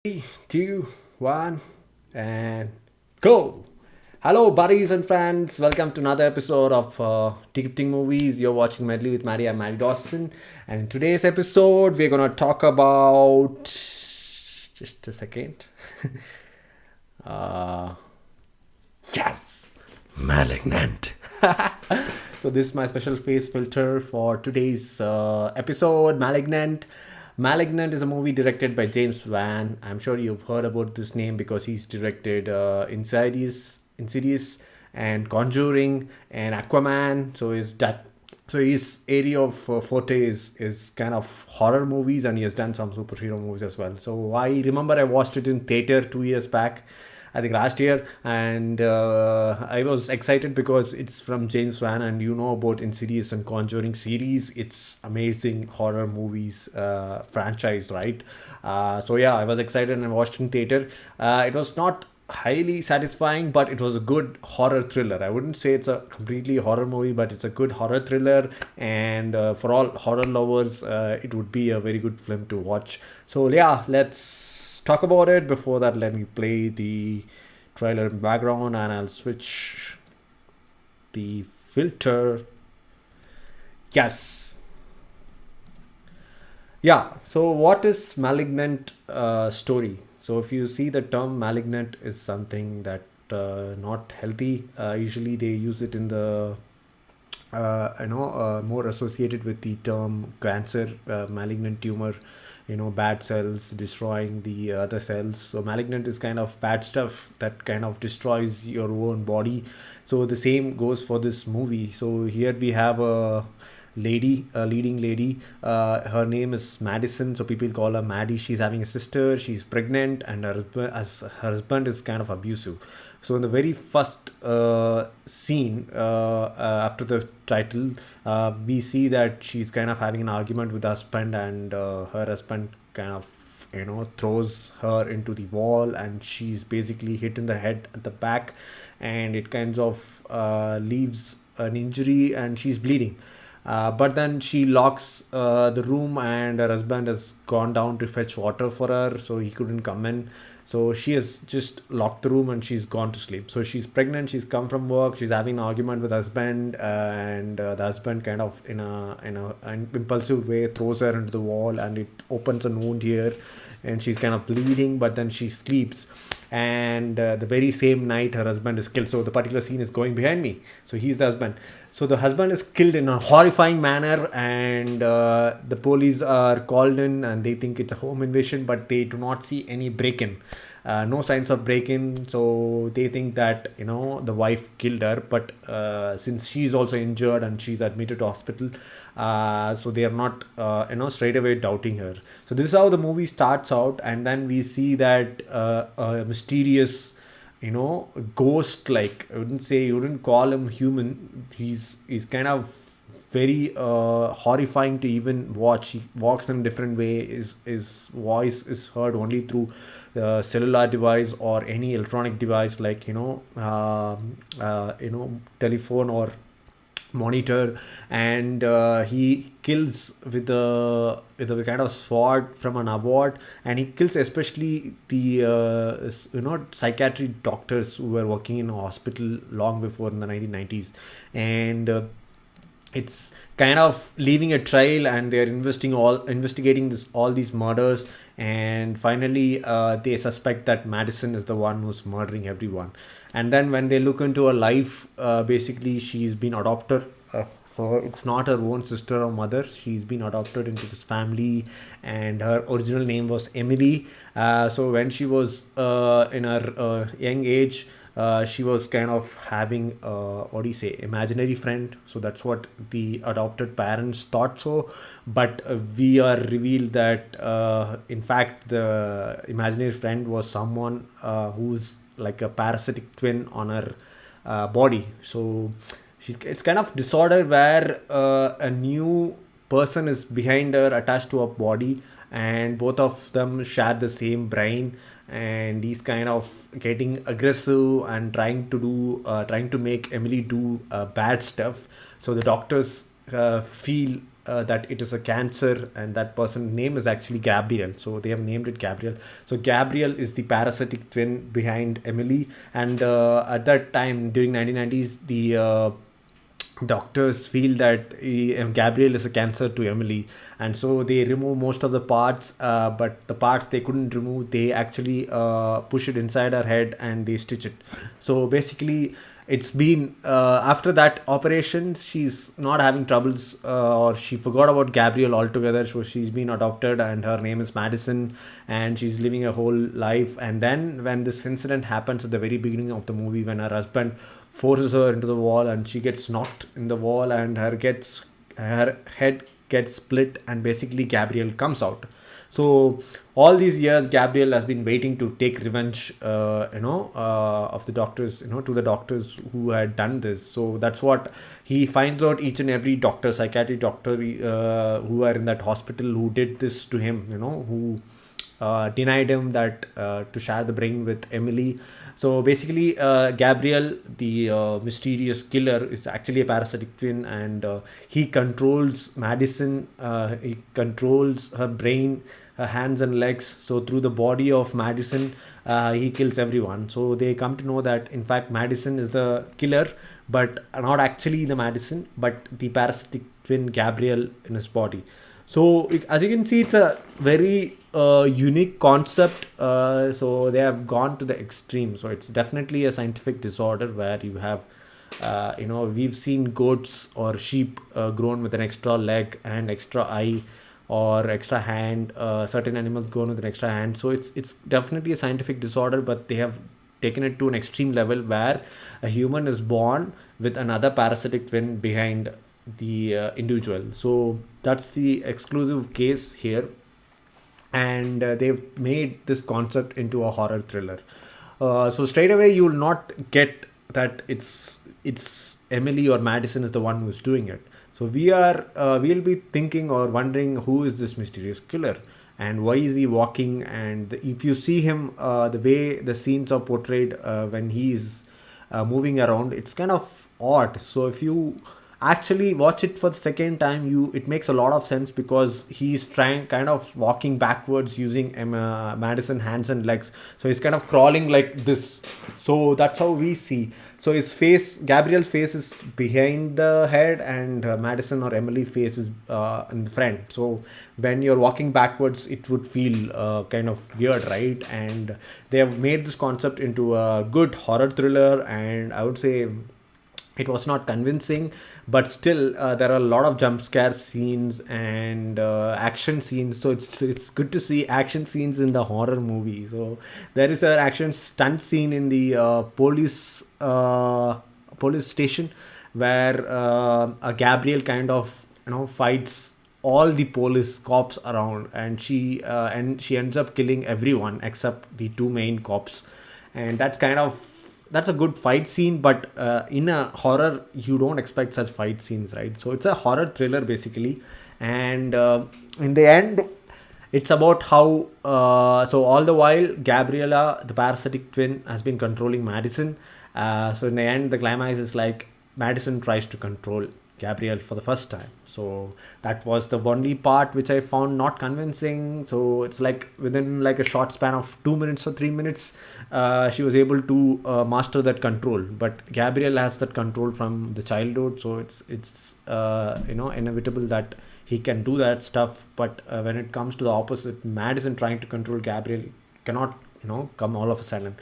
Three, two, one, and go! Hello, buddies and friends. Welcome to another episode of Ticketing Movies. You're watching Medley with Maddie. I'm Maddie Dawson. And in today's episode, we're going to talk about. Just a second. uh, yes! Malignant. So this is my special face filter for today's episode, Malignant. Malignant is a movie directed by James Wan. I'm sure you've heard about this name because he's directed Insidious and Conjuring and Aquaman. So his area of forte is kind of horror movies, and he has done some superhero movies as well. So I remember I watched it in theater 2 years back, I think last year, and I was excited because it's from James Wan, and you know about Insidious and Conjuring series. It's amazing horror movies franchise, right? So yeah, I was excited and I watched in theater. It was not highly satisfying, but it was a good horror thriller. I wouldn't say it's a completely horror movie, but it's a good horror thriller, and for all horror lovers, it would be a very good film to watch. So yeah, let's talk about it. Before that, let me play the trailer in background, and I'll switch the filter. Yes. Yeah, so what is malignant story? So if you see the term malignant is something that not healthy. Usually they use it in the more associated with the term cancer, malignant tumor, bad cells destroying the other cells. So malignant is kind of bad stuff that kind of destroys your own body. So the same goes for this movie. So here we have a leading lady. Her name is Madison, so people call her Maddie. She's having a sister. She's pregnant, and her husband is kind of abusive. So in the very first scene, after the title, we see that she's kind of having an argument with her husband, and her husband kind of throws her into the wall, and she's basically hit in the head at the back, and it kind of leaves an injury, and she's bleeding. But then she locks the room, and her husband has gone down to fetch water for her, so he couldn't come in. So she has just locked the room and she's gone to sleep. So she's pregnant. She's come from work. She's having an argument with husband, and the husband kind of in an impulsive way throws her into the wall, and it opens a wound here, and she's kind of bleeding. But then she sleeps, and the very same night her husband is killed. So the particular scene is going behind me. So he's the husband. So the husband is killed in a horrifying manner, and the police are called in, and they think it's a home invasion, but they do not see any break-in. No signs of break-in, so they think that the wife killed her. But since she's also injured and she's admitted to hospital, so they are not straight away doubting her. So this is how the movie starts out, and then we see that a mysterious ghost, like, I wouldn't say, you wouldn't call him human. He's kind of very horrifying to even watch. He walks in a different way. His voice is heard only through cellular device or any electronic device, like telephone or monitor. And he kills with a kind of sword from an award, and he kills especially the psychiatry doctors who were working in a hospital long before in the 1990s. And it's kind of leaving a trail, and they're investigating this all these murders. And finally they suspect that Madison is the one who's murdering everyone. And then when they look into her life, basically she's been adopted. So it's not her own sister or mother. She's been adopted into this family, and her original name was Emily. So when she was in her young age, she was kind of having what do you say, imaginary friend. So that's what the adopted parents thought. So but we are revealed that in fact the imaginary friend was someone who's like a parasitic twin on her body. So it's kind of disorder where a new person is behind her, attached to her body, and both of them share the same brain. And he's kind of getting aggressive and trying to make Emily do bad stuff. So the doctors feel that it is a cancer, and that person's name is actually Gabriel. So they have named it Gabriel. So Gabriel is the parasitic twin behind Emily. And at that time, during 1990s, the doctors feel that Gabriel is a cancer to Emily, and so they remove most of the parts. But the parts they couldn't remove, they actually push it inside her head and they stitch it. So basically, it's been after that operation, she's not having troubles, or she forgot about Gabriel altogether. So she's been adopted, and her name is Madison, and she's living a whole life. And then when this incident happens at the very beginning of the movie, when her husband forces her into the wall and she gets knocked in the wall, and her head gets split, and basically Gabriel comes out. So all these years Gabriel has been waiting to take revenge, of the doctors, to the doctors who had done this. So that's what he finds out. Each and every doctor, psychiatric doctor, who are in that hospital, who did this to him, who denied him that to share the brain with Emily. So basically, Gabriel, the mysterious killer, is actually a parasitic twin, and he controls Madison. He controls her brain, her hands and legs. So through the body of Madison, he kills everyone. So they come to know that in fact Madison is the killer, but not actually the Madison, but the parasitic twin Gabriel in his body. So as you can see, it's a very unique concept. So they have gone to the extreme. So it's definitely a scientific disorder where you have, we've seen goats or sheep grown with an extra leg and extra eye or extra hand. Certain animals grown with an extra hand. So it's definitely a scientific disorder, but they have taken it to an extreme level where a human is born with another parasitic twin behind the individual. So that's the exclusive case here, and they've made this concept into a horror thriller. So straight away you will not get that it's Emily or Madison is the one who's doing it. So we'll be thinking or wondering, who is this mysterious killer and why is he walking? And if you see him, the way the scenes are portrayed when he's moving around, it's kind of odd. So if you actually watch it for the second time, it makes a lot of sense, because he's trying kind of walking backwards using Madison hands and legs. So he's kind of crawling like this. So that's how we see. So his face, Gabriel's face, is behind the head, and Madison or Emily face is in the front. So when you're walking backwards, it would feel kind of weird, right? And they have made this concept into a good horror thriller, and I would say it was not convincing, but still there are a lot of jump scare scenes and action scenes. So it's good to see action scenes in the horror movie. So there is an action stunt scene in the police station, where a Gabriel kind of fights all the police cops around, and she ends up killing everyone except the two main cops. And that's a good fight scene, but in a horror you don't expect such fight scenes, right? So it's a horror thriller basically. And in the end, it's about how so all the while Gabriella, the parasitic twin, has been controlling Madison. So in the end, the climax is like Madison tries to control Gabriel for the first time. So that was the only part which I found not convincing. So it's like within like a short span of 2 minutes or 3 minutes, she was able to master that control. But Gabriel has that control from the childhood. So it's inevitable that he can do that stuff. But when it comes to the opposite, Madison trying to control Gabriel, cannot come all of a sudden.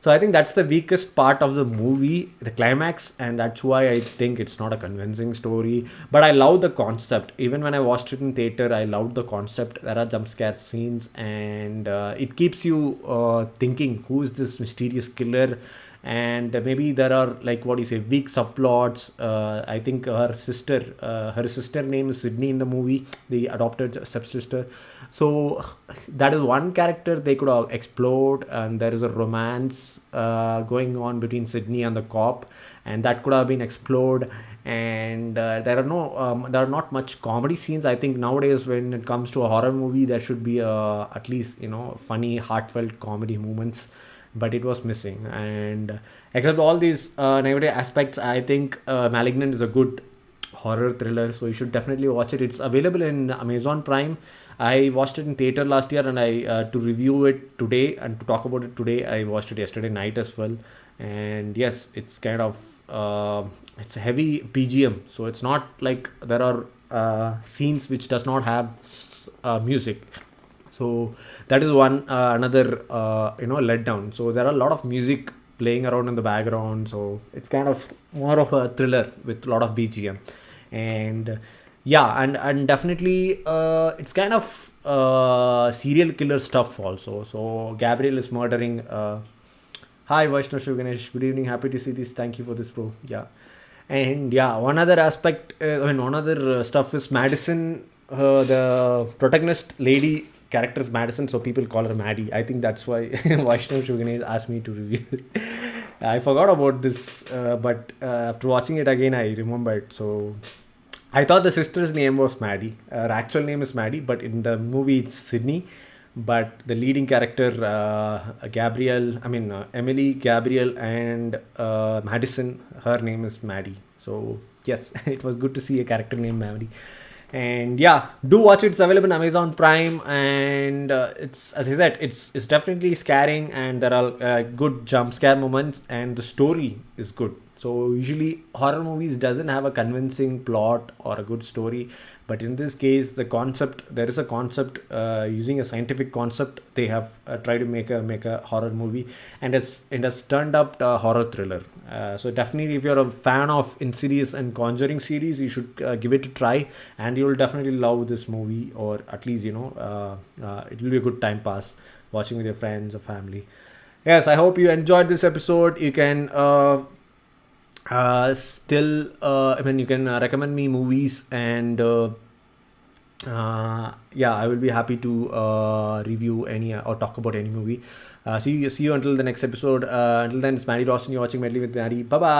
So I think that's the weakest part of the movie, the climax, and that's why I think it's not a convincing story. But I love the concept. Even when I watched it in theater, I loved the concept. There are jump scare scenes, and it keeps you thinking, who is this mysterious killer? And maybe there are, like, what do you say, weak subplots. I think her sister name is Sydney in the movie, the adopted stepsister. So that is one character they could have explored, and there is a romance going on between Sydney and the cop, and that could have been explored. And there are not much comedy scenes. I think nowadays when it comes to a horror movie, there should be at least funny, heartfelt comedy moments, but it was missing. And except all these negative aspects, I think Malignant is a good horror thriller. So you should definitely watch it. It's available in Amazon Prime. I watched it in theater last year, and I to review it today and to talk about it today, I watched it yesterday night as well. And yes, it's kind of it's a heavy BGM, so it's not like there are scenes which does not have music. So that is one another letdown. So there are a lot of music playing around in the background, so it's kind of more of a thriller with a lot of BGM. And yeah, and definitely it's kind of serial killer stuff also. So Gabriel is murdering hi Vaishnav Shiv Ganesh, good evening, happy to see this, thank you for this, bro. Yeah. And yeah, one other aspect, one other stuff is Madison, the protagonist lady character is Madison, so people call her Maddie. I think that's why Vaishnav Shuganesh asked me to review it. I forgot about this, but after watching it again, I remembered. So I thought the sister's name was Maddie. Her actual name is Maddie, but in the movie it's Sydney. But the leading character, Emily, Gabriel, and Madison, her name is Maddie. So yes, it was good to see a character named Maddie. And yeah, do watch it. It's available on Amazon Prime, and it's, as I said, it's definitely scaring, and there are good jump scare moments, and the story is good. So usually horror movies doesn't have a convincing plot or a good story, but in this case, there is a concept, using a scientific concept. They have tried to make a horror movie, and it has turned up a horror thriller. So definitely, if you're a fan of Insidious and Conjuring series, you should give it a try, and you'll definitely love this movie, or at least it will be a good time pass watching with your friends or family. Yes, I hope you enjoyed this episode. You can you can recommend me movies, and yeah, I will be happy to review any or talk about any movie. See you until the next episode. Until then, it's Maddie Dawson. You're watching Medley with Maddie. Bye bye.